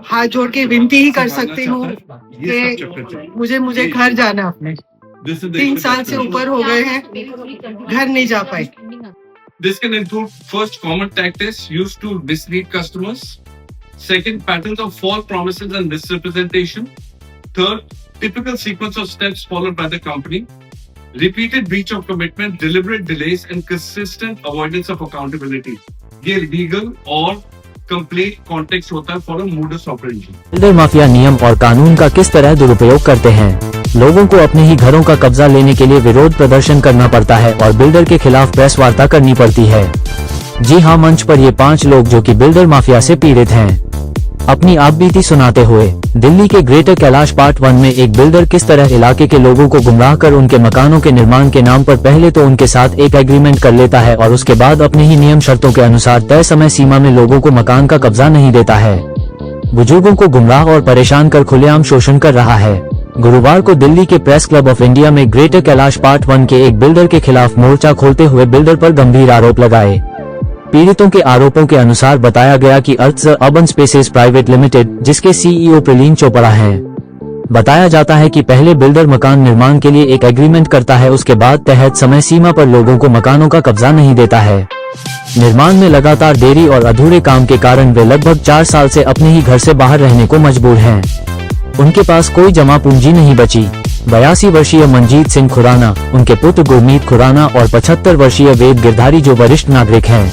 हाथ जोड़ के विनती ही कर सकती हूँ कि मुझे मुझे घर जाना अपने 3 साल से ऊपर हो गए हैं, घर नहीं जा पाए। This can include first common tactics used to mislead customers. Second, patterns of false promises and misrepresentation. Third, typical sequence of steps followed by the company. Repeated breach of commitment, deliberate delays, and consistent avoidance of accountability. ये legal और complete context होता है for a modus operandi. Builder mafia नियम और कानून का किस तरह दुरुपयोग करते हैं। लोगों को अपने ही घरों का कब्जा लेने के लिए विरोध प्रदर्शन करना पड़ता है और बिल्डर के खिलाफ प्रेस वार्ता करनी पड़ती है। जी हां, मंच पर ये 5 लोग जो कि बिल्डर माफिया से पीड़ित हैं, अपनी आपबीती सुनाते हुए। दिल्ली के ग्रेटर कैलाश पार्ट 1 में एक बिल्डर किस तरह इलाके के लोगों को गुमराह कर उनके मकानों के निर्माण के नाम पर पहले तो उनके साथ एक एग्रीमेंट कर लेता है और उसके बाद अपने ही नियम शर्तों के अनुसार तय समय सीमा में लोगों को मकान का कब्जा नहीं देता है। बुजुर्गों को गुमराह और परेशान कर खुलेआम शोषण कर रहा है। गुरुवार को दिल्ली के प्रेस क्लब ऑफ इंडिया में ग्रेटर कैलाश पार्ट 1 के एक बिल्डर के खिलाफ मोर्चा खोलते हुए बिल्डर पर गंभीर आरोप लगाए। पीड़ितों के आरोपों के अनुसार बताया गया कि अर्थ अर्बन स्पेसेस प्राइवेट लिमिटेड, जिसके सीईओ प्रलीन चोपड़ा हैं, बताया जाता है कि पहले बिल्डर मकान निर्माण के लिए एक एग्रीमेंट करता है, उसके बाद तहत समय सीमा पर लोगों को मकानों का कब्जा नहीं देता है। निर्माण में लगातार देरी और अधूरे काम के कारण वे लगभग 4 साल से अपने ही घर से बाहर रहने को मजबूर हैं। उनके पास कोई जमा पूंजी नहीं बची। 82 वर्षीय मंजीत सिंह खुराना, उनके पुत्र गुरमीत खुराना और 75 वर्षीय वेद गिरधारी जो वरिष्ठ नागरिक हैं।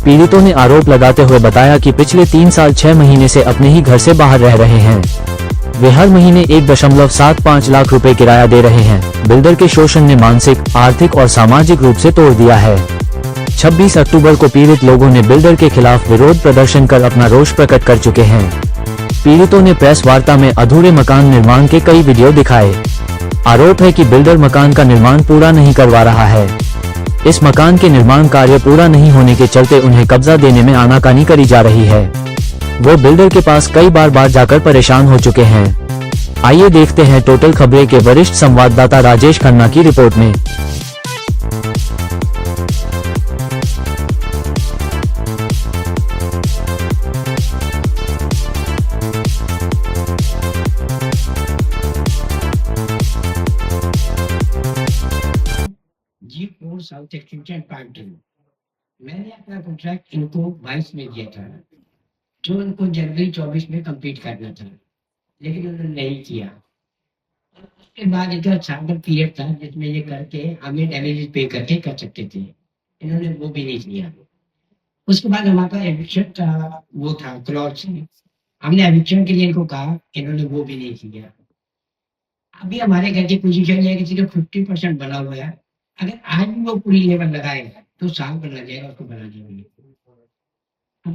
पीड़ितों ने आरोप लगाते हुए बताया कि पिछले 3 साल 6 महीने से अपने ही घर से बाहर रह रहे हैं। वे हर महीने 1.75 लाख रुपए किराया दे रहे हैं। बिल्डर के शोषण ने मानसिक, आर्थिक और सामाजिक रूप से तोड़ दिया है। 26 अक्टूबर को पीड़ित लोगों ने बिल्डर के खिलाफ विरोध प्रदर्शन कर अपना रोष प्रकट कर चुके हैं। पीड़ितों ने प्रेस वार्ता में अधूरे मकान निर्माण के कई वीडियो दिखाए। आरोप है कि बिल्डर मकान का निर्माण पूरा नहीं करवा रहा है। इस मकान के निर्माण कार्य पूरा नहीं होने के चलते उन्हें कब्जा देने में आनाकानी करी जा रही है। वो बिल्डर के पास कई बार जाकर परेशान हो चुके हैं। आइए देखते हैं टोटल खबरें के वरिष्ठ संवाददाता राजेश खन्ना की रिपोर्ट में। G4 साउथ एक्सटेंशन पार्ट 2 मैंने अपना कॉन्ट्रैक्ट इनको 22 में दिया था, जो इनको जनवरी 24 में कंप्लीट करना था, लेकिन उन्होंने नहीं किया। उसके बाद इनका शार्टर पीरियड था जिसमें ये करके हमें डैमेजेस पे करके कर सकते थे, इन्होंने वो भी नहीं किया। उसके बाद हमारा एविक्शन का वो था क्लॉज, हमने एविक्शन के लिए इनको कहा, इन्होंने वो भी नहीं किया। अभी हमारे घर की पोजीशन ये है कि सिर्फ 50% बना हुआ है। अगर आज भी वो पूरी लेवल लगाएगा तो साल भर लग जाएगा उसको बना देंगे।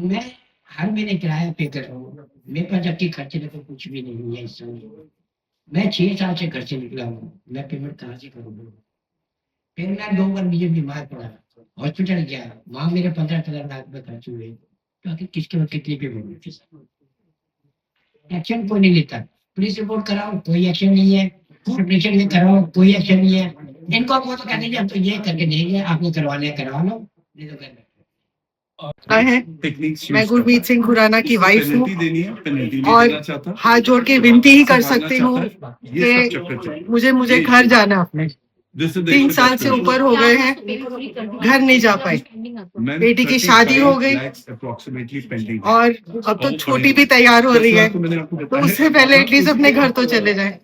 मैं हर महीने किराया पे कर रहा हूँ, मेरे पास जबकि खर्चे तो कुछ भी नहीं है इस समय। मैं 6 साल से घर से निकला हूँ, मैं पेमेंट कहाँ से करूँगा। फिर मैं 2 बार मुझे बीमार पड़ा, हॉस्पिटल गया, वहाँ मेरे 15-15 लाख रुपए खर्च हुए, क्योंकि किसके वक्त कितनी पेमेंट थी। एक्शन कोई नहीं लेता। पुलिस रिपोर्ट कराओ, कोई एक्शन नहीं है। एप्लीकेशन में कराओ, कोई एक्शन नहीं है। इनको वो तो कहते हैं हम तो ये करके देंगे, आपने करवाने करवा लो, नहीं तो कर है। मैं गुरमीत सिंह खुराना की वाइफ हूँ और हाथ जोड़ के विनती ही कर सकती हूँ कि मुझे मुझे घर जाना अपने 3 साल से ऊपर हो गए हैं, घर नहीं जा पाए। बेटी की शादी हो गई और अब तो छोटी भी तैयार हो रही है, तो उससे पहले एटलीस्ट अपने घर तो चले जाए।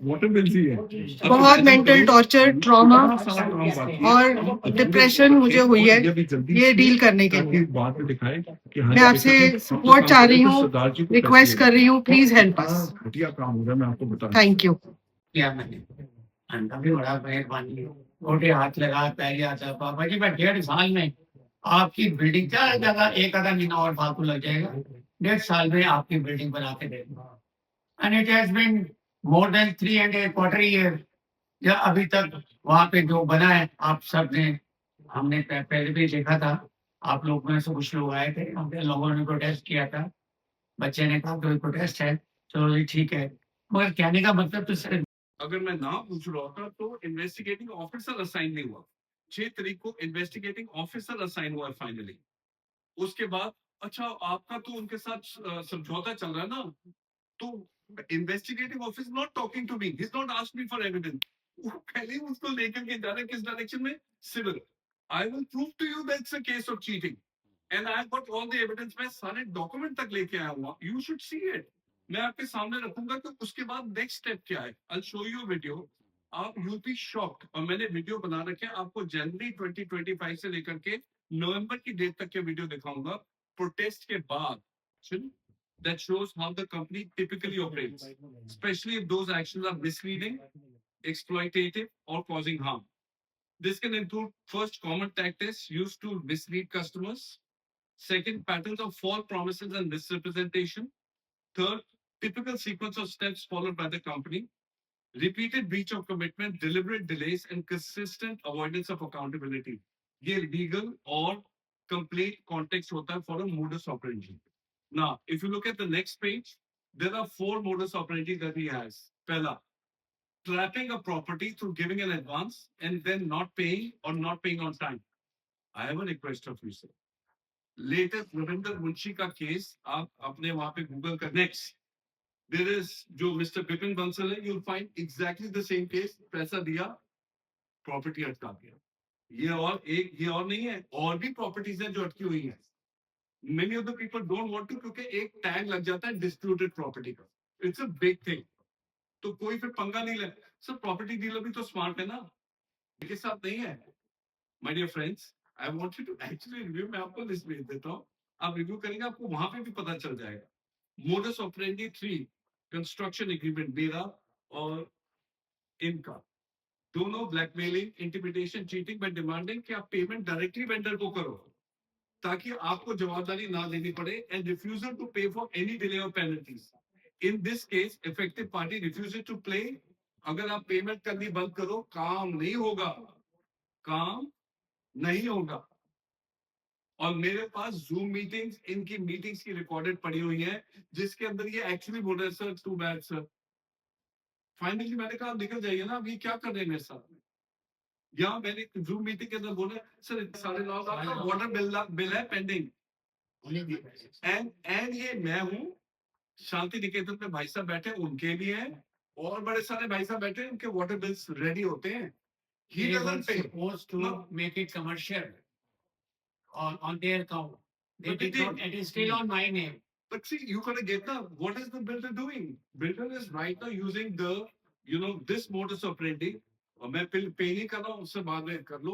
बहुत मेंटल टॉर्चर, ट्रॉमा और डिप्रेशन मुझे हुई है ये डील करने के लिए। मैं आपसे सपोर्ट चाह रही हूँ, रिक्वेस्ट कर रही हूँ, please help us. Thank you. अंडा भी बड़ा मेहरबानी, छोटे हाथ लगा पहले आता पापा जी, मैं 1.5 साल में आपकी बिल्डिंग क्या जगह एक आधा महीना और फालतू लग जाएगा, 1.5 साल में आपकी बिल्डिंग बना के देगा। And it has been more than 3.25 year. या अभी तक वहाँ पे जो बना है, आप सब ने, हमने पहले भी देखा था, आप लोग में से कुछ लोग आए थे, हमने लोगों ने प्रोटेस्ट किया था, बच्चे ने कहा कोई प्रोटेस्ट है, चलो जी ठीक है, मगर कहने का मतलब तो सिर्फ अगर मैं ना पूछ रहा होता तो इन्वेस्टिगेटिंग ऑफिसर असाइन नहीं हुआ। 6 तारीख को इन्वेस्टिगेटिंग ऑफिसर असाइन हुआ फाइनली। उसके बाद अच्छा आपका तो उनके साथ समझौता चल रहा है ना, तो investigating office not talking to me, he is not asked me for evidence, वो पहले ही उसको लेकर के जा रहे हैं किस डायरेक्शन में, civil. I will prove to you that's a case of cheating and I got all the evidence, मैं सारे डॉक्यूमेंट तक लेके आया हूँ, यू शुड सी इट। मैं आपके सामने रखूंगा कि उसके बाद नेक्स्ट स्टेप क्या है। आई शो यू वीडियो, आप यू बी शॉक्ड। और मैंने वीडियो बना रखे हैं आपको, जनवरी 2025 से लेकर के नवंबर की डेट तक के वीडियो दिखाऊंगा प्रोटेस्ट के बाद, that shows how the company typically operates, especially if those actions are misleading, exploitative, or causing harm. This can include first, common tactics used to mislead customers. Second, patterns of false promises and misrepresentation. Third, typical sequence of steps followed by the company. Repeated breach of commitment, deliberate delays, and consistent avoidance of accountability. ये legal और complete context होता है for a modus operandi. Now, if you look at the next page, there are 4 modus operandi that he has. Pehla, trapping a property through giving an advance and then not paying or not paying on time. I have a request of you, sir. Latest Ravinder Munshi का case आप अपने वहां पे Google कर, next there is जो Mr. Bipin Bansal है, you'll find exactly the same case, पैसा दिया, प्रॉपर्टी अटका गया। ये और नहीं है, और भी प्रॉपर्टीज हैं जो अटकी हुई हैं। Many of the people don't want to, क्योंकि एक टैग लग जाता है डिस्प्यूटेड प्रॉपर्टी का, इट्स अ बिग थिंग, तो कोई फिर पंगा नहीं ले। सर प्रॉपर्टी डीलर भी तो स्मार्ट है ना, के साथ नहीं है। My dear friends, I want you to actually review, मैं आपको लिस्ट भेज देता हूँ, आप रिव्यू करेंगे, आपको वहां पे भी पता चल जाएगा। मोडस ऑपरेंडी 3, कंस्ट्रक्शन एग्रीमेंट मेरा और इनका, दोनों blackmailing, intimidation, cheating by demanding कि आप पेमेंट डायरेक्टली वेंडर को करो ताकि आपको जवाबदारी ना देनी पड़े, and refusal to pay for any delay और penalties. In this case effective party refuses to pay, अगर आप पेमेंट करनी बंद करो काम नहीं होगा, काम नहीं होगा। और मेरे पास जूम मीटिंग्स, इनकी मीटिंग्स की रिकॉर्डेड पड़ी हुई है, जिसके अंदर ये एक्चुअली बोल रहे sir too bad sir. Finally मैंने कहा निकल जाइए ना, अभी क्या कर रहे हैं मेरे साथ। यहाँ मैंने जूम मीटिंग के अंदर बोले सर 9.5 लाख का वाटर बिल है पेंडिंग, एंड ये मैं हूँ, शांति निकेतन में भाई साहब बैठे उनके भी हैं, और बड़े सारे भाई साहब बैठे उनके वाटर बिल्स रेडी होते हैं। He doesn't pay. Supposed to make it commercial on their account. They But did they not. did. It is still on my name. But see, you gotta get the, what is the builder doing? Builder is right now using the, this modus operandi, और मैं पे नहीं कर रहा हूँ, उससे बाद में कर लो।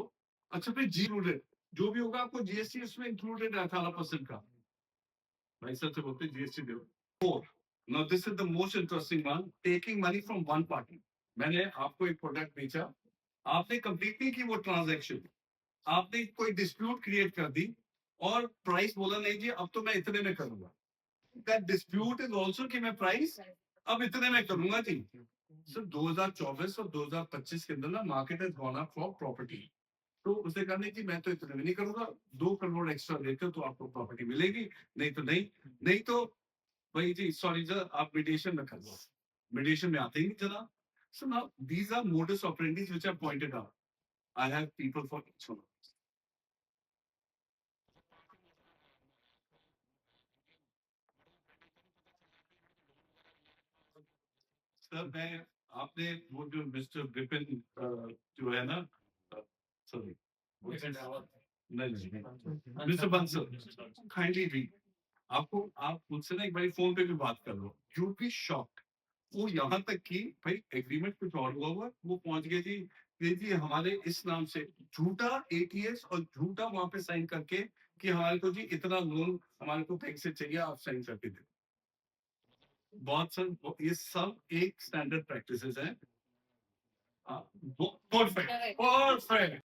अच्छा फिर जी इंक्लूडेड, जो भी होगा आपको जीएसटी उसमें इंक्लूडेड है 18% का। भाई साहब से बोलते जीएसटी दो। 4, now this is the most interesting one, taking money from one party. मैंने आपको एक प्रोडक्ट बेचा, आपने कंप्लीट नहीं की वो ट्रांजैक्शन, आपने कोई डिस्प्यूट क्रिएट कर दी और प्राइस बोला नहीं जी अब तो मैं इतने में करूंगा। दैट डिस्प्यूट इज आल्सो कि मैं प्राइस अब इतने में करूंगा जी। सर 2024 और 2025 के अंदर ना market has gone up for property, तो उसे कहने की मैं तो इतने में नहीं करूंगा, 2 करोड़ एक्स्ट्रा देते हो तो आपको प्रॉपर्टी मिलेगी, नहीं तो नहीं तो भाई जी सॉरी सर आप मीडिएशन में कर लो, मीडिएशन में आते ही नहीं चला। So now these are modus operandi which I pointed out. I have people for each one. Sir मैं आपने वो जो मिस्टर विपिन जो है ना, सॉरी नहीं मिस्टर बंसल काइंडली रीड, आपको आप मुझसे ना एक बार फोन पे भी बात कर लो, यू बी शॉक्ड। वो यहाँ तक कि भाई एग्रीमेंट कुछ और हुआ वो पहुंच गए जी, ये जी हमारे इस नाम से झूठा एटीएस और झूठा वहां पे साइन करके कि हमारे को जी इतना लोन हमारे को बैंक से चाहिए, आप साइन करके दे। बहुत सर ये सब एक स्टैंडर्ड प्रैक्टिसेस हैं। Perfect perfect.